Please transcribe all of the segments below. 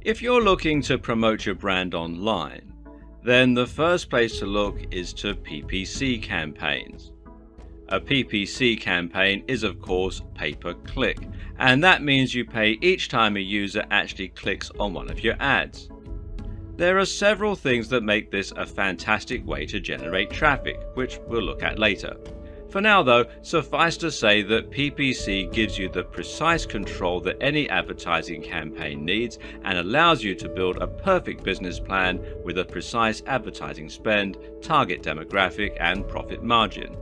If you're looking to promote your brand online, then the first place to look is to PPC campaigns. A PPC campaign is of course pay-per-click, and that means you pay each time a user actually clicks on one of your ads. There are several things that make this a fantastic way to generate traffic, which we'll look at later. For now though, suffice to say that PPC gives you the precise control that any advertising campaign needs and allows you to build a perfect business plan with a precise advertising spend, target demographic and profit margin.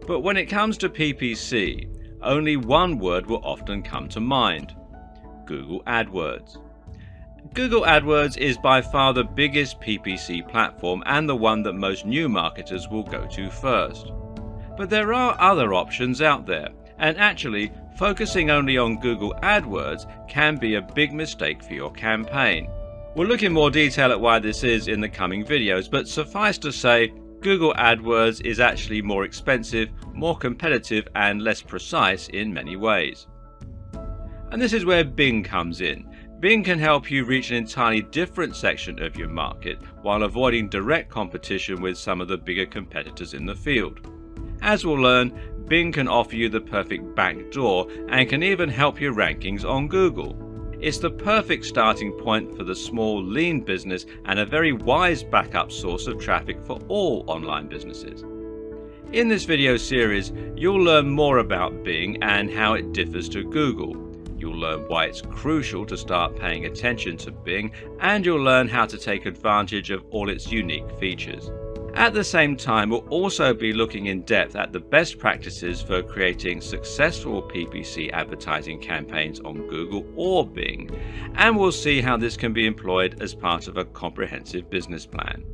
But when it comes to PPC, only one word will often come to mind: Google AdWords. Google AdWords is by far the biggest PPC platform and the one that most new marketers will go to first. But there are other options out there, and actually focusing only on Google AdWords can be a big mistake for your campaign. We'll look in more detail at why this is in the coming videos, but suffice to say, Google AdWords is actually more expensive, more competitive and less precise in many ways. And this is where Bing comes in. Bing can help you reach an entirely different section of your market while avoiding direct competition with some of the bigger competitors in the field. As we'll learn, Bing can offer you the perfect backdoor and can even help your rankings on Google. It's the perfect starting point for the small, lean business and a very wise backup source of traffic for all online businesses. In this video series, you'll learn more about Bing and how it differs to Google. You'll learn why it's crucial to start paying attention to Bing, and you'll learn how to take advantage of all its unique features. At the same time, we'll also be looking in depth at the best practices for creating successful PPC advertising campaigns on Google or Bing, and we'll see how this can be employed as part of a comprehensive business plan.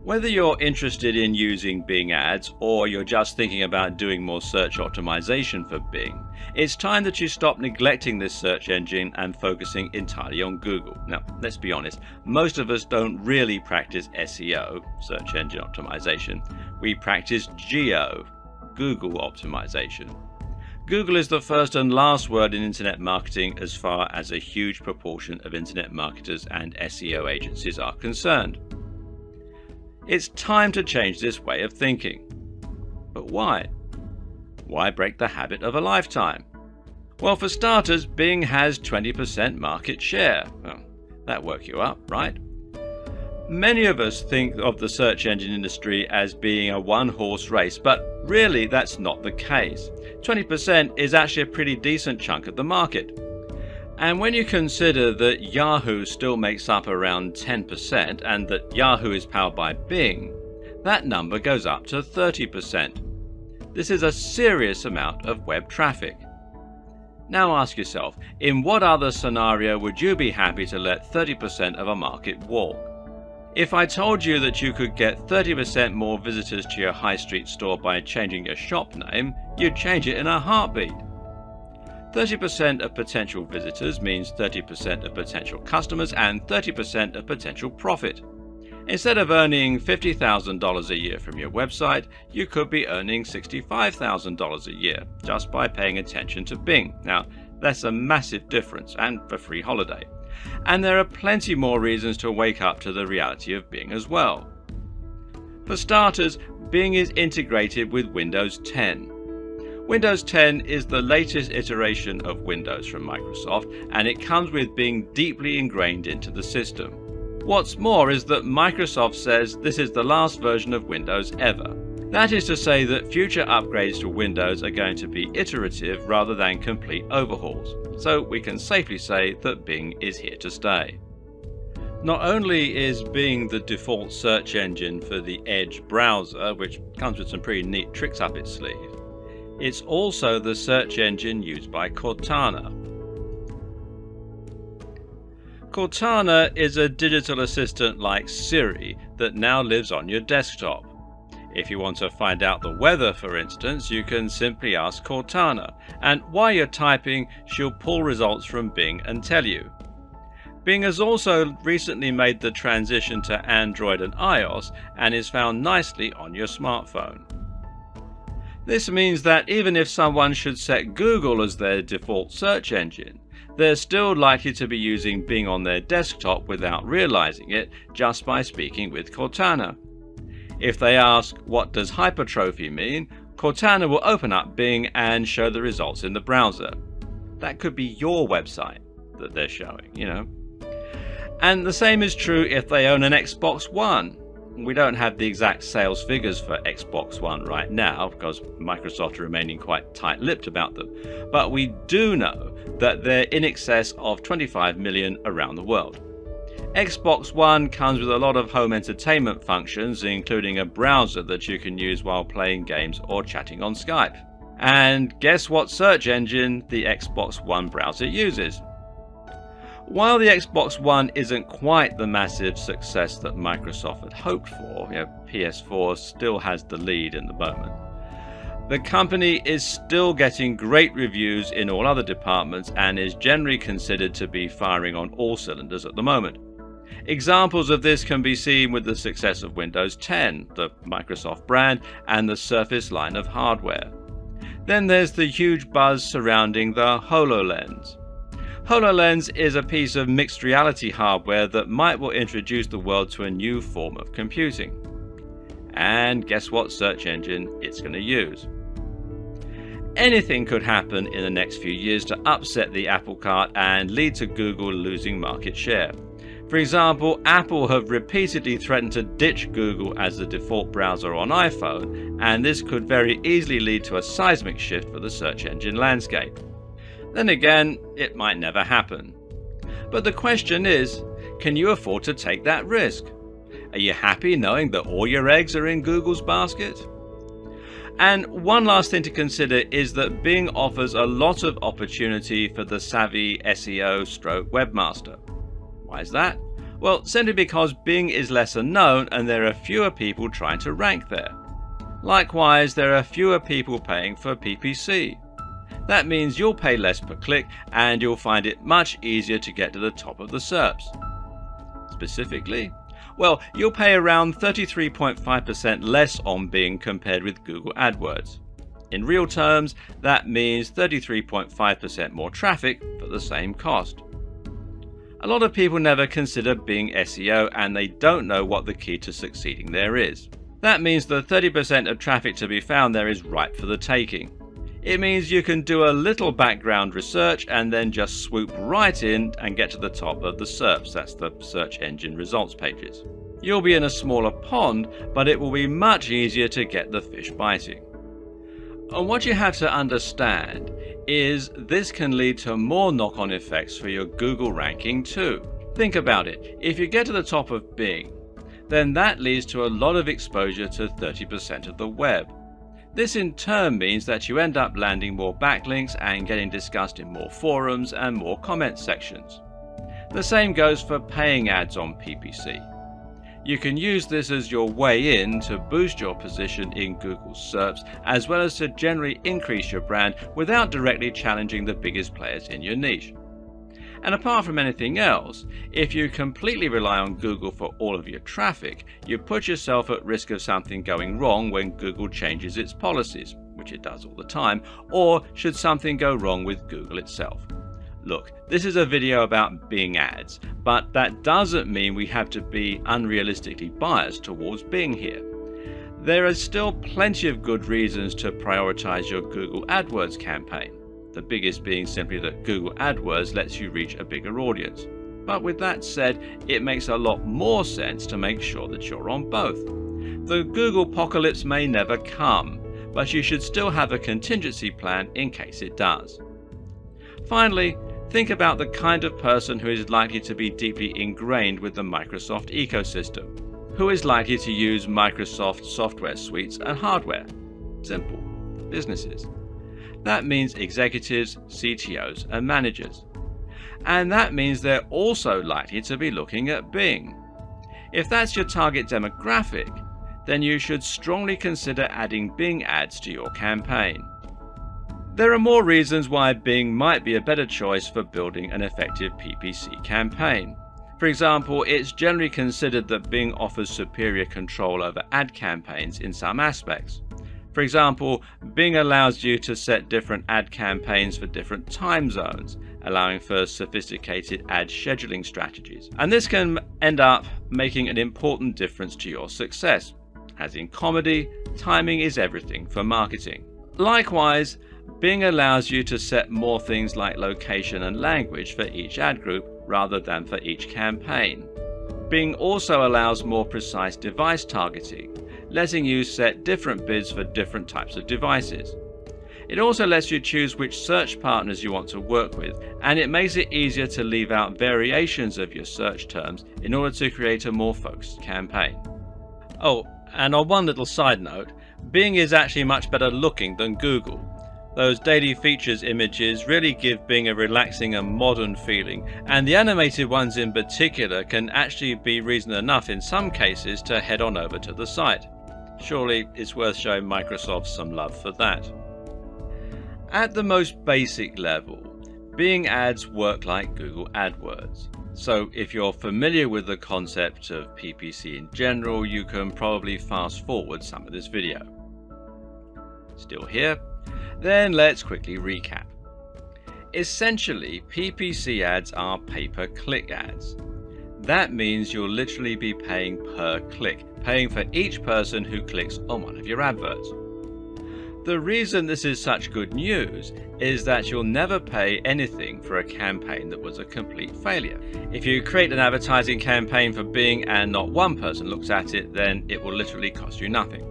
Whether you're interested in using Bing ads or you're just thinking about doing more search optimization for Bing, it's time that you stop neglecting this search engine and focusing entirely on Google. Now, let's be honest, most of us don't really practice SEO, search engine optimization. We practice GEO, Google optimization. Google is the first and last word in internet marketing as far as a huge proportion of internet marketers and SEO agencies are concerned. It's time to change this way of thinking. But why? Why break the habit of a lifetime? Well, for starters, Bing has 20% market share. Well, that'll work you up, right? Many of us think of the search engine industry as being a one-horse race, but really that's not the case. 20% is actually a pretty decent chunk of the market. And when you consider that Yahoo still makes up around 10% and that Yahoo is powered by Bing, that number goes up to 30%. This is a serious amount of web traffic. Now ask yourself, in what other scenario would you be happy to let 30% of a market walk? If I told you that you could get 30% more visitors to your high street store by changing your shop name, you'd change it in a heartbeat. 30% of potential visitors means 30% of potential customers and 30% of potential profit. Instead of earning $50,000 a year from your website, you could be earning $65,000 a year just by paying attention to Bing. Now, that's a massive difference and a free holiday. And there are plenty more reasons to wake up to the reality of Bing as well. For starters, Bing is integrated with Windows 10. Windows 10 is the latest iteration of Windows from Microsoft, and it comes with being deeply ingrained into the system. What's more is that Microsoft says this is the last version of Windows ever. That is to say that future upgrades to Windows are going to be iterative rather than complete overhauls. So we can safely say that Bing is here to stay. Not only is Bing the default search engine for the Edge browser, which comes with some pretty neat tricks up its sleeve, it's also the search engine used by Cortana. Cortana is a digital assistant like Siri that now lives on your desktop. If you want to find out the weather, for instance, you can simply ask Cortana, and while you're typing, she'll pull results from Bing and tell you. Bing has also recently made the transition to Android and iOS and is found nicely on your smartphone. This means that even if someone should set Google as their default search engine, they're still likely to be using Bing on their desktop without realizing it just by speaking with Cortana. If they ask, what does hypertrophy mean? Cortana will open up Bing and show the results in the browser. That could be your website that they're showing, you know. And the same is true if they own an Xbox One. We don't have the exact sales figures for Xbox One right now because Microsoft are remaining quite tight-lipped about them, but we do know that they're in excess of 25 million around the world. Xbox One comes with a lot of home entertainment functions, including a browser that you can use while playing games or chatting on Skype. And guess what search engine the Xbox One browser uses? While the Xbox One isn't quite the massive success that Microsoft had hoped for, PS4 still has the lead in the moment. The company is still getting great reviews in all other departments and is generally considered to be firing on all cylinders at the moment. Examples of this can be seen with the success of Windows 10, the Microsoft brand, and the Surface line of hardware. Then there's the huge buzz surrounding the HoloLens. HoloLens is a piece of mixed reality hardware that might well introduce the world to a new form of computing. And guess what search engine it's going to use? Anything could happen in the next few years to upset the apple cart and lead to Google losing market share. For example, Apple have repeatedly threatened to ditch Google as the default browser on iPhone, and this could very easily lead to a seismic shift for the search engine landscape. Then again, it might never happen. But the question is, can you afford to take that risk? Are you happy knowing that all your eggs are in Google's basket? And one last thing to consider is that Bing offers a lot of opportunity for the savvy SEO/webmaster. Why is that? Well, simply because Bing is lesser known and there are fewer people trying to rank there. Likewise, there are fewer people paying for PPC. That means you'll pay less per click and you'll find it much easier to get to the top of the SERPs. Specifically, well, you'll pay around 33.5% less on Bing compared with Google AdWords. In real terms, that means 33.5% more traffic for the same cost. A lot of people never consider Bing SEO and they don't know what the key to succeeding there is. That means the 30% of traffic to be found there is ripe for the taking. It means you can do a little background research and then just swoop right in and get to the top of the SERPs, that's the search engine results pages. You'll be in a smaller pond, but it will be much easier to get the fish biting. And what you have to understand is this can lead to more knock-on effects for your Google ranking too. Think about it, if you get to the top of Bing, then that leads to a lot of exposure to 30% of the web. This in turn means that you end up landing more backlinks and getting discussed in more forums and more comment sections. The same goes for paying ads on PPC. You can use this as your way in to boost your position in Google's SERPs, as well as to generally increase your brand without directly challenging the biggest players in your niche. And apart from anything else, if you completely rely on Google for all of your traffic, you put yourself at risk of something going wrong when Google changes its policies, which it does all the time, or should something go wrong with Google itself. Look, this is a video about Bing ads, but that doesn't mean we have to be unrealistically biased towards Bing here. There are still plenty of good reasons to prioritize your Google AdWords campaign. The biggest being simply that Google AdWords lets you reach a bigger audience. But with that said, it makes a lot more sense to make sure that you're on both. The Google apocalypse may never come, but you should still have a contingency plan in case it does. Finally, think about the kind of person who is likely to be deeply ingrained with the Microsoft ecosystem. Who is likely to use Microsoft software suites and hardware? Simple. Businesses. That means executives, CTOs, and managers. And that means they're also likely to be looking at Bing. If that's your target demographic, then you should strongly consider adding Bing ads to your campaign. There are more reasons why Bing might be a better choice for building an effective PPC campaign. For example, it's generally considered that Bing offers superior control over ad campaigns in some aspects. For example, Bing allows you to set different ad campaigns for different time zones, allowing for sophisticated ad scheduling strategies. And this can end up making an important difference to your success. As in comedy, timing is everything for marketing. Likewise, Bing allows you to set more things like location and language for each ad group rather than for each campaign. Bing also allows more precise device targeting, letting you set different bids for different types of devices. It also lets you choose which search partners you want to work with, and it makes it easier to leave out variations of your search terms in order to create a more focused campaign. Oh, and on one little side note, Bing is actually much better looking than Google. Those daily features images really give Bing a relaxing and modern feeling, and the animated ones in particular can actually be reason enough in some cases to head on over to the site. Surely it's worth showing Microsoft some love for that. At the most basic level, Bing ads work like Google AdWords. So if you're familiar with the concept of PPC in general, you can probably fast forward some of this video. Still here? Then let's quickly recap. Essentially, PPC ads are pay-per-click ads. That means you'll literally be paying per click, paying for each person who clicks on one of your adverts. The reason this is such good news is that you'll never pay anything for a campaign that was a complete failure. If you create an advertising campaign for Bing and not one person looks at it, then it will literally cost you nothing.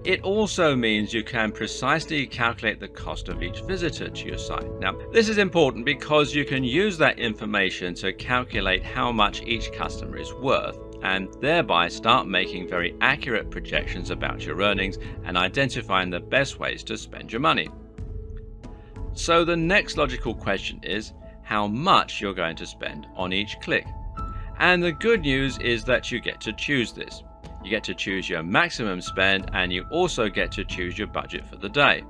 It also means you can precisely calculate the cost of each visitor to your site. Now, this is important because you can use that information to calculate how much each customer is worth, and thereby start making very accurate projections about your earnings and identifying the best ways to spend your money. So the next logical question is how much you're going to spend on each click. And the good news is that you get to choose this. You get to choose your maximum spend, and you also get to choose your budget for the day.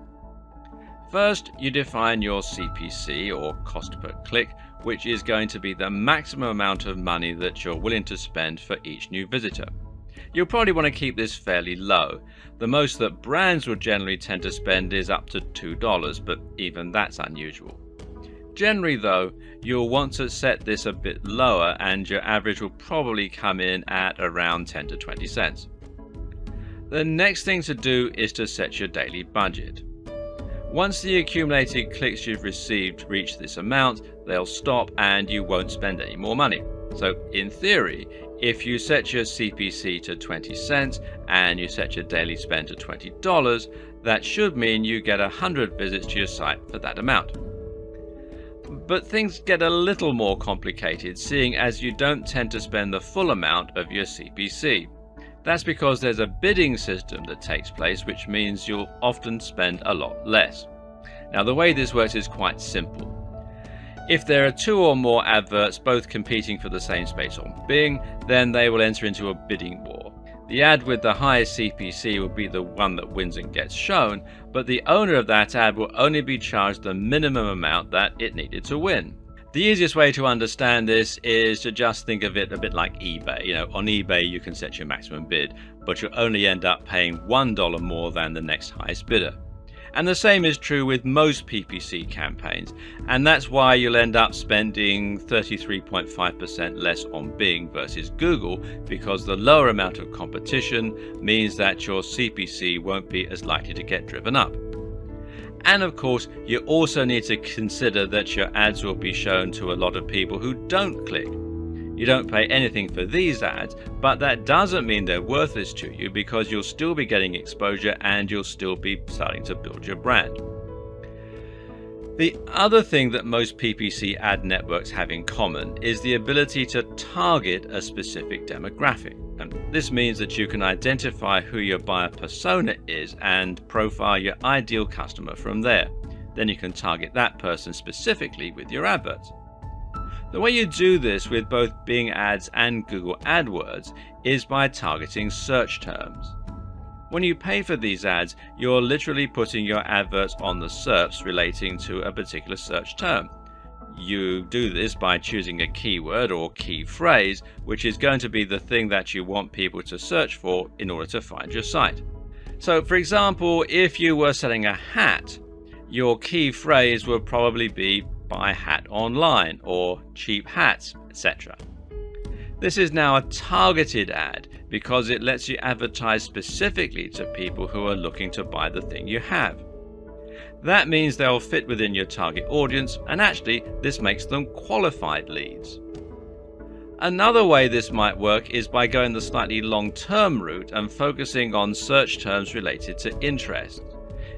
First, you define your CPC, or cost per click, which is going to be the maximum amount of money that you're willing to spend for each new visitor. You'll probably want to keep this fairly low. The most that brands will generally tend to spend is up to $2, but even that's unusual. Generally though, you'll want to set this a bit lower, and your average will probably come in at around 10 to 20 cents. The next thing to do is to set your daily budget. Once the accumulated clicks you've received reach this amount, they'll stop and you won't spend any more money. So in theory, if you set your CPC to 20 cents and you set your daily spend to $20, that should mean you get 100 visits to your site for that amount. But things get a little more complicated, seeing as you don't tend to spend the full amount of your CPC. That's because there's a bidding system that takes place, which means you'll often spend a lot less. Now, the way this works is quite simple. If there are two or more adverts both competing for the same space on Bing, then they will enter into a bidding war. The ad with the highest CPC will be the one that wins and gets shown, but the owner of that ad will only be charged the minimum amount that it needed to win. The easiest way to understand this is to just think of it a bit like eBay. On eBay you can set your maximum bid, but you'll only end up paying $1 more than the next highest bidder. And the same is true with most PPC campaigns, and that's why you'll end up spending 33.5% less on Bing versus Google, because the lower amount of competition means that your CPC won't be as likely to get driven up. And of course, you also need to consider that your ads will be shown to a lot of people who don't click. You don't pay anything for these ads, but that doesn't mean they're worthless to you, because you'll still be getting exposure and you'll still be starting to build your brand. The other thing that most PPC ad networks have in common is the ability to target a specific demographic. And this means that you can identify who your buyer persona is and profile your ideal customer from there. Then you can target that person specifically with your adverts. The way you do this with both Bing ads and Google AdWords is by targeting search terms. When you pay for these ads, you're literally putting your adverts on the SERPs relating to a particular search term. You do this by choosing a keyword or key phrase, which is going to be the thing that you want people to search for in order to find your site. So for example, if you were selling a hat, your key phrase would probably be buy a hat online or cheap hats, etc. This is now a targeted ad because it lets you advertise specifically to people who are looking to buy the thing you have. That means they'll fit within your target audience, and actually this makes them qualified leads. Another way this might work is by going the slightly long-term route and focusing on search terms related to interests.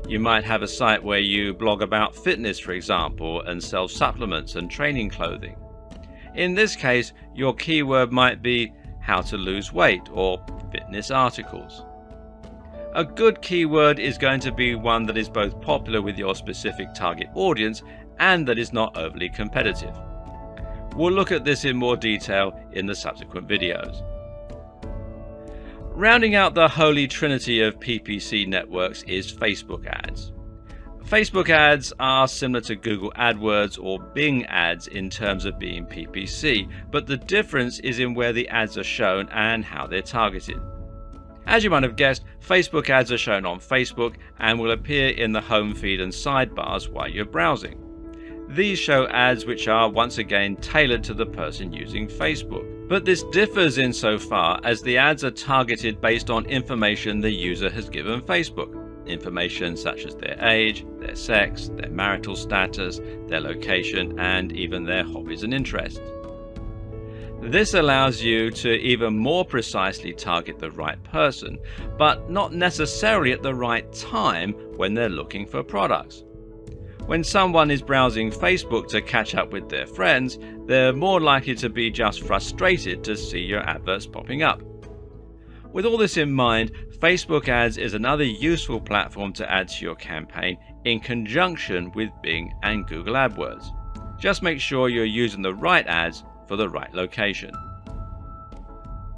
You might have a site where you blog about fitness, for example, and sell supplements and training clothing. In this case, your keyword might be how to lose weight or fitness articles. A good keyword is going to be one that is both popular with your specific target audience and that is not overly competitive. We'll look at this in more detail in the subsequent videos. Rounding out the holy trinity of PPC networks is Facebook ads. Facebook ads are similar to Google AdWords or Bing ads in terms of being PPC, but the difference is in where the ads are shown and how they're targeted. As you might have guessed, Facebook ads are shown on Facebook and will appear in the home feed and sidebars while you're browsing. These show ads which are once again tailored to the person using Facebook. But this differs insofar as the ads are targeted based on information the user has given Facebook. Information such as their age, their sex, their marital status, their location, and even their hobbies and interests. This allows you to even more precisely target the right person, but not necessarily at the right time when they're looking for products. When someone is browsing Facebook to catch up with their friends, they're more likely to be just frustrated to see your adverts popping up. With all this in mind, Facebook ads is another useful platform to add to your campaign in conjunction with Bing and Google AdWords. Just make sure you're using the right ads for the right location.